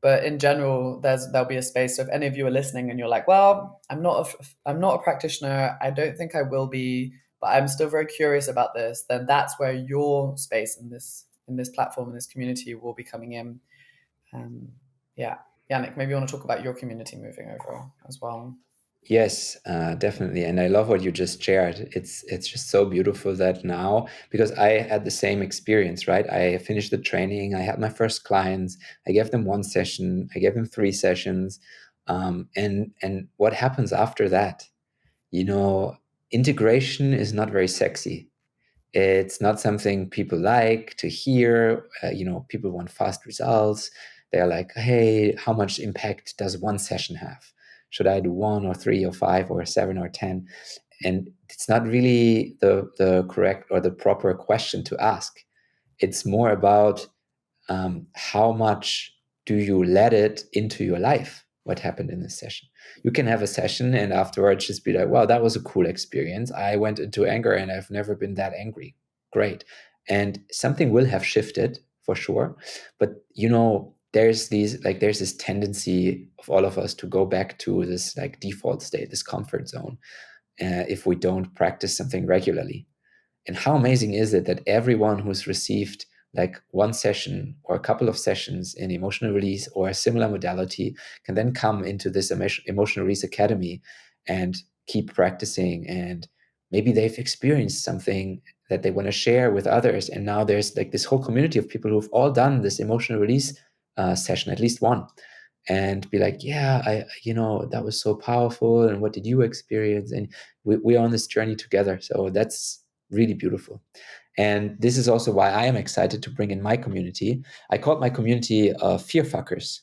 But in general, there'll be a space. So if any of you are listening and you're like, well, I'm not a practitioner, I don't think I will be, but I'm still very curious about this, then that's where your space in this platform, in this community will be coming in. Um, yeah, Jannick, maybe you want to talk about your community moving over as well. Yes, definitely, and I love what you just shared. It's just so beautiful that now, because I had the same experience, right? I finished the training. I had my first clients. I gave them one session. I gave them 3 sessions, and what happens after that? You know, integration is not very sexy. It's not something people like to hear. People want fast results. They're like, hey, how much impact does one session have? Should I do 1 or 3 or 5 or 7 or 10? And it's not really the correct or the proper question to ask. It's more about how much do you let it into your life, what happened in this session. You can have a session and afterwards just be like, wow, that was a cool experience. I went into anger and I've never been that angry. Great. And something will have shifted for sure. But there's this tendency of all of us to go back to this like default state, this comfort zone, if we don't practice something regularly. And how amazing is it that everyone who's received like one session or a couple of sessions in emotional release or a similar modality can then come into this emotional release academy and keep practicing, and maybe they've experienced something that they want to share with others, and now there's like this whole community of people who've all done this emotional release session, at least one, and be like, yeah, that was so powerful, and what did you experience? And we're on this journey together. So that's really beautiful. And this is also why I am excited to bring in my community. I called my community Fear Fuckers.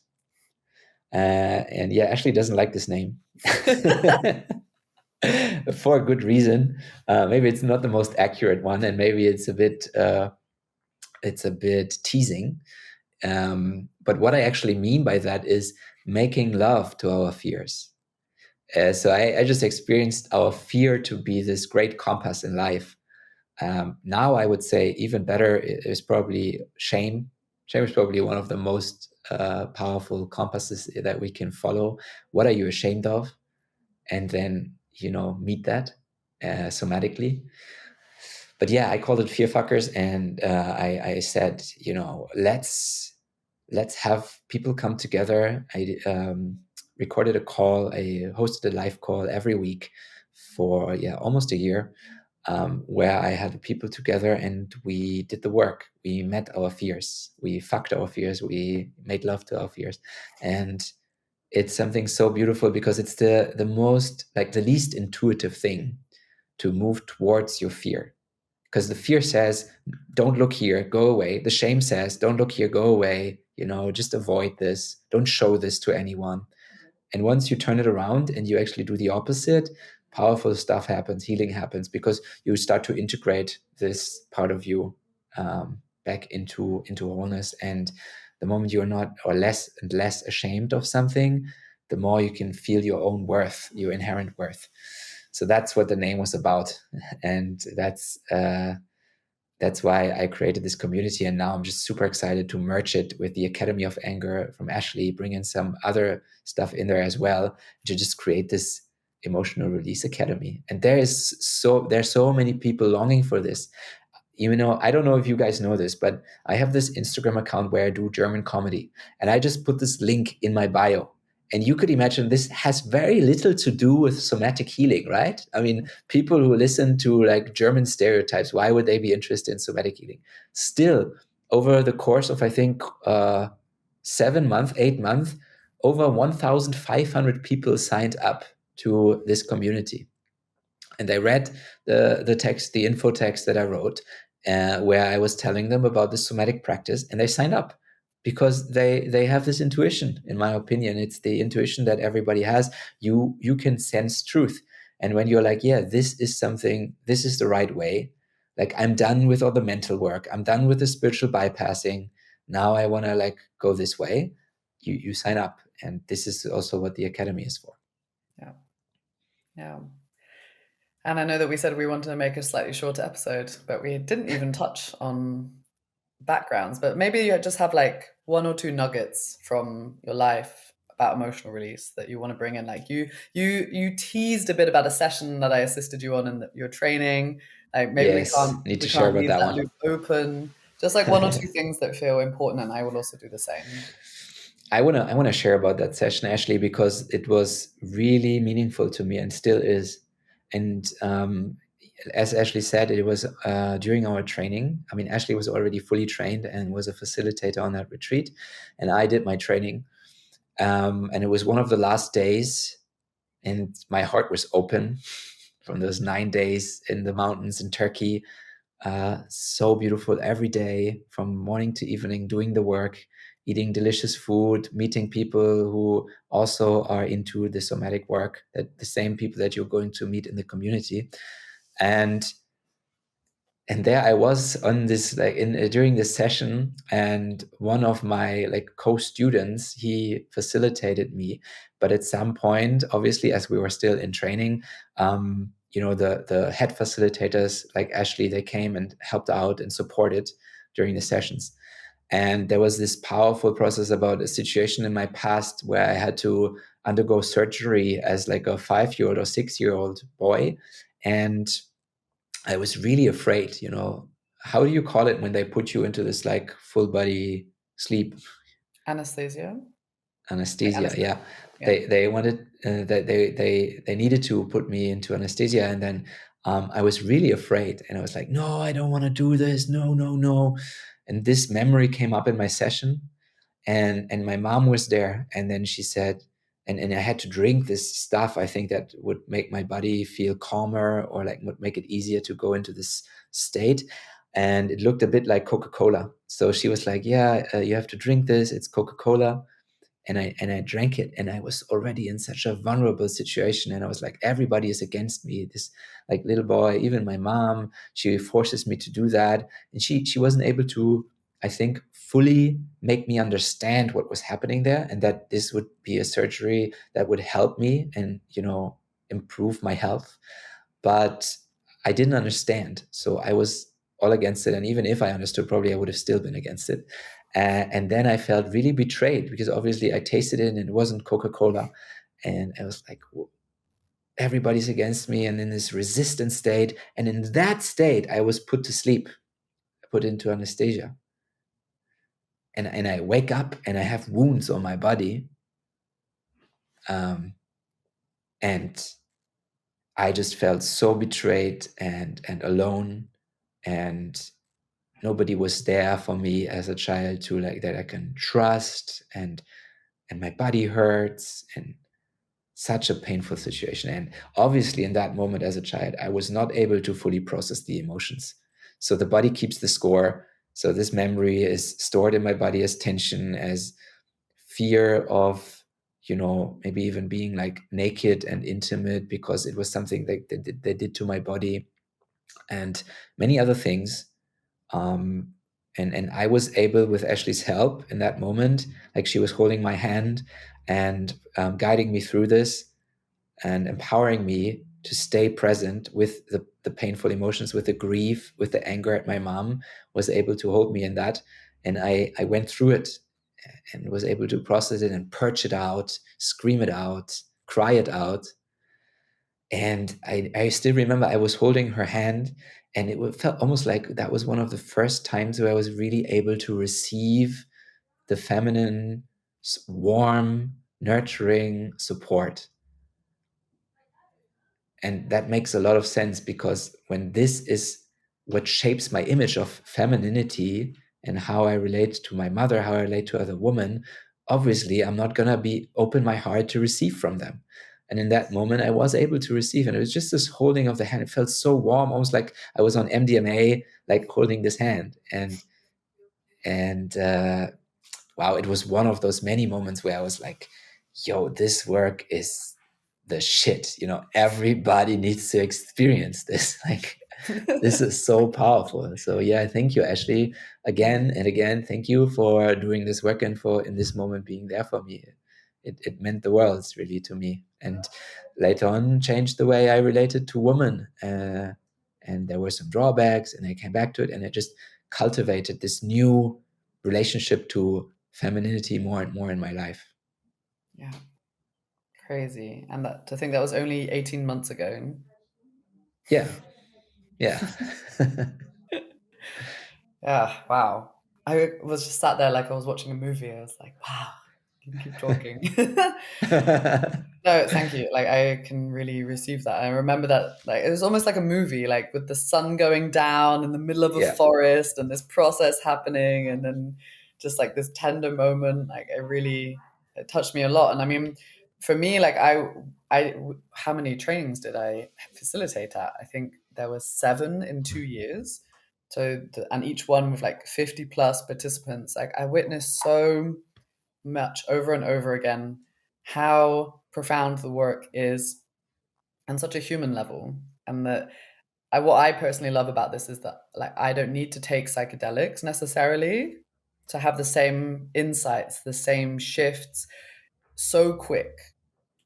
And yeah, Ashley doesn't like this name for a good reason. Maybe it's not the most accurate one, and maybe it's a bit teasing. But what I actually mean by that is making love to our fears. So I just experienced our fear to be this great compass in life. Now I would say even better is probably shame. Shame is probably one of the most powerful compasses that we can follow. What are you ashamed of? And then, meet that somatically. But yeah, I called it Fear Fuckers, and I said, let's have people come together. I recorded a call. I hosted a live call every week for almost a year, where I had people together and we did the work. We met our fears. We fucked our fears. We made love to our fears, and it's something so beautiful because it's the most like the least intuitive thing to move towards your fear. Because the fear says, don't look here, go away. The shame says, don't look here, go away. Just avoid this. Don't show this to anyone. And once you turn it around and you actually do the opposite, powerful stuff happens, healing happens, because you start to integrate this part of you back into wholeness. And the moment you're not or less and less ashamed of something, the more you can feel your own worth, your inherent worth. So that's what the name was about, and that's why I created this community. And now I'm just super excited to merge it with the Academy of Anger from Ashley, bring in some other stuff in there as well, to just create this emotional release academy. And there's so many people longing for this. I don't know if you guys know this, but I have this Instagram account where I do German comedy, and I just put this link in my bio. And you could imagine this has very little to do with somatic healing, right? I mean, people who listen to like German stereotypes, why would they be interested in somatic healing? Still, over the course of, I think, 7 months, 8 months, over 1,500 people signed up to this community. And they read the text, the info text that I wrote, where I was telling them about the somatic practice, and they signed up because they have this intuition. In my opinion, it's the intuition that everybody has. You can sense truth, and when you're like, yeah, this is something, this is the right way. Like, I'm done with all the mental work. I'm done with the spiritual bypassing. Now I want to like go this way. You sign up, and this is also what the academy is for. Yeah. Yeah. And I know that we said we wanted to make a slightly shorter episode, but we didn't even touch on backgrounds. But maybe you just have like one or two nuggets from your life about emotional release that you want to bring in. Like you teased a bit about a session that I assisted you on in your training. Like maybe Yes, need we to share can't about leave that that one. loop open. Just like one or two things that feel important, and I will also do the same. I wanna share about that session, Ashley, because it was really meaningful to me and still is. And as Ashley said, it was during our training. I mean, Ashley was already fully trained and was a facilitator on that retreat, and I did my training. And it was one of the last days, and my heart was open from those 9 days in the mountains in Turkey. So beautiful every day from morning to evening, doing the work, eating delicious food, meeting people who also are into the somatic work, that the same people that you're going to meet in the community. And there I was on this, like in during this session, and one of my like co-students, he facilitated me. But at some point, obviously, as we were still in training, the head facilitators like Ashley, they came and helped out and supported during the sessions. And there was this powerful process about a situation in my past where I had to undergo surgery as like a 5-year-old or 6-year-old boy. And I was really afraid, how do you call it when they put you into this like full body sleep? Anesthesia. Like Anesthesia. anesthesia. Yeah. Yeah. They wanted that they needed to put me into anesthesia. And then I was really afraid, and I was like, no, I don't want to do this. No, no, no. And this memory came up in my session, and my mom was there, and then she said, and I had to drink this stuff, I think, that would make my body feel calmer, or like would make it easier to go into this state. And it looked a bit like Coca-Cola. So she was like, yeah, you have to drink this, it's Coca-Cola. And I drank it, and I was already in such a vulnerable situation, and I was like, everybody is against me, this like little boy, even my mom, she forces me to do that. And she wasn't able to, I think, fully make me understand what was happening there, and that this would be a surgery that would help me and improve my health. But I didn't understand, so I was all against it. And even if I understood, probably I would have still been against it. And then I felt really betrayed, because obviously I tasted it and it wasn't Coca-Cola. And I was like, everybody's against me, and in this resistance state. And in that state, I was put to sleep, put into anesthesia. And I wake up and I have wounds on my body. And I just felt so betrayed and alone, and nobody was there for me as a child to like that I can trust, and my body hurts, and such a painful situation. And obviously in that moment as a child, I was not able to fully process the emotions. So the body keeps the score. So this memory is stored in my body as tension, as fear of, maybe even being like naked and intimate, because it was something that they did to my body, and many other things. And I was able, with Ashley's help in that moment, like she was holding my hand and guiding me through this and empowering me to stay present with the painful emotions, with the grief, with the anger at my mom, was able to hold me in that. And I went through it and was able to process it and purge it out, scream it out, cry it out. And I still remember I was holding her hand, and felt almost like that was one of the first times where I was really able to receive the feminine, warm, nurturing support. And that makes a lot of sense, because when this is what shapes my image of femininity and how I relate to my mother, how I relate to other women, obviously I'm not going to be open my heart to receive from them. And in that moment, I was able to receive. And it was just this holding of the hand. It felt so warm, almost like I was on MDMA, like holding this hand. And wow, it was one of those many moments where I was like, yo, this work is the shit. Everybody needs to experience this. Like, this is so powerful. So yeah, thank you, Ashley, again and again. Thank you for doing this work and for in this moment being there for me. It meant the world really to me, and later on changed the way I related to women. And there were some drawbacks, and I came back to it, and I just cultivated this new relationship to femininity more and more in my life. Yeah. Crazy. And to think that was only 18 months ago. Yeah. Yeah. Yeah, wow. I was just sat there like I was watching a movie. I was like, wow, you can keep talking. No, thank you. Like I can really receive that. I remember that like it was almost like a movie, like with the sun going down in the middle of a Yeah. forest and this process happening, and then just like this tender moment. Like it touched me a lot. And I mean, for me, like how many trainings did I facilitate at? I think there was 7 in 2 years. So and each one with like 50 plus participants. Like I witnessed so much over and over again how profound the work is on such a human level. And that what I personally love about this is that like I don't need to take psychedelics necessarily to have the same insights, the same shifts so quick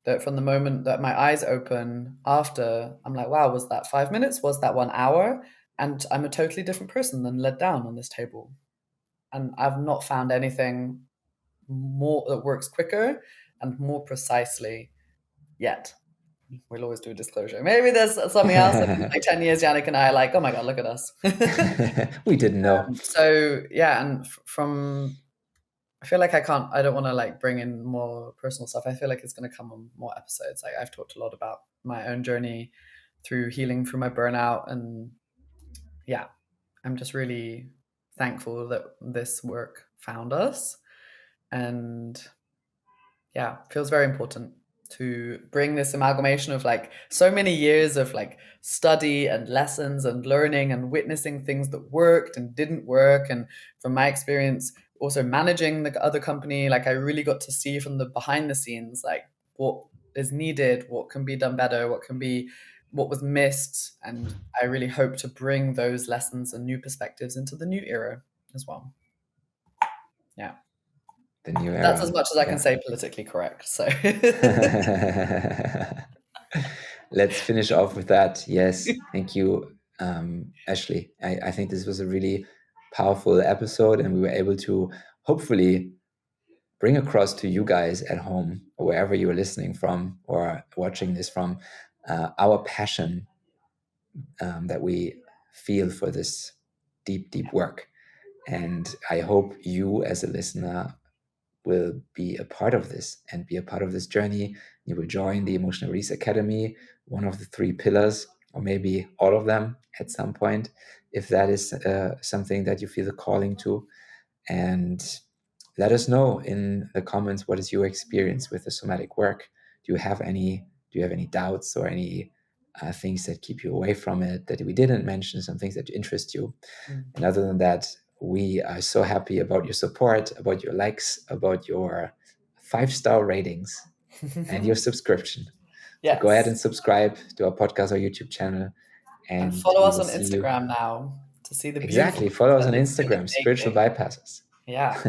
that from the moment that my eyes open after, I'm like, wow, was that 5 minutes? Was that 1 hour? And I'm a totally different person than led down on this table. And I've not found anything more that works quicker and more precisely yet. We'll always do a disclosure. Maybe there's something else. In like 10 years, Jannick and I are like, oh my God, look at us. We didn't know. So yeah, and from I feel like I don't want to like bring in more personal stuff. I feel like it's going to come on more episodes. Like I've talked a lot about my own journey through healing through my burnout. And yeah, I'm just really thankful that this work found us. And yeah, feels very important to bring this amalgamation of like so many years of like study and lessons and learning and witnessing things that worked and didn't work. And from my experience, also managing the other company, like I really got to see from the behind the scenes, like what is needed, what can be done better, what was missed. And I really hope to bring those lessons and new perspectives into the new era as well. Yeah. The new era. That's as much as I can say politically correct. So let's finish off with that. Yes, thank you, Ashley. I think this was a really powerful episode, and we were able to hopefully bring across to you guys at home or wherever you're listening from or watching this from our passion that we feel for this deep work. And I hope you as a listener will be a part of this and be a part of this journey. You will join the Emotional Release Academy, one of the 3 pillars, or maybe all of them at some point, if that is something that you feel a calling to. And let us know in the comments, what is your experience with the somatic work? Do you have any doubts or any things that keep you away from it that we didn't mention, some things that interest you? And other than that, we are so happy about your support, about your likes, about your 5-star ratings and your subscription. yes. So go ahead and subscribe to our podcast or YouTube channel. And And follow we us will on see you. Instagram now to see the Exactly. beautiful Follow us that on it's been Instagram, Spiritual making. Bypassers. Yeah.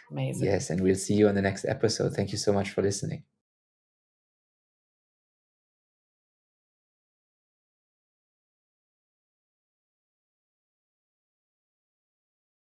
Amazing. Yes, and we'll see you on the next episode. Thank you so much for listening.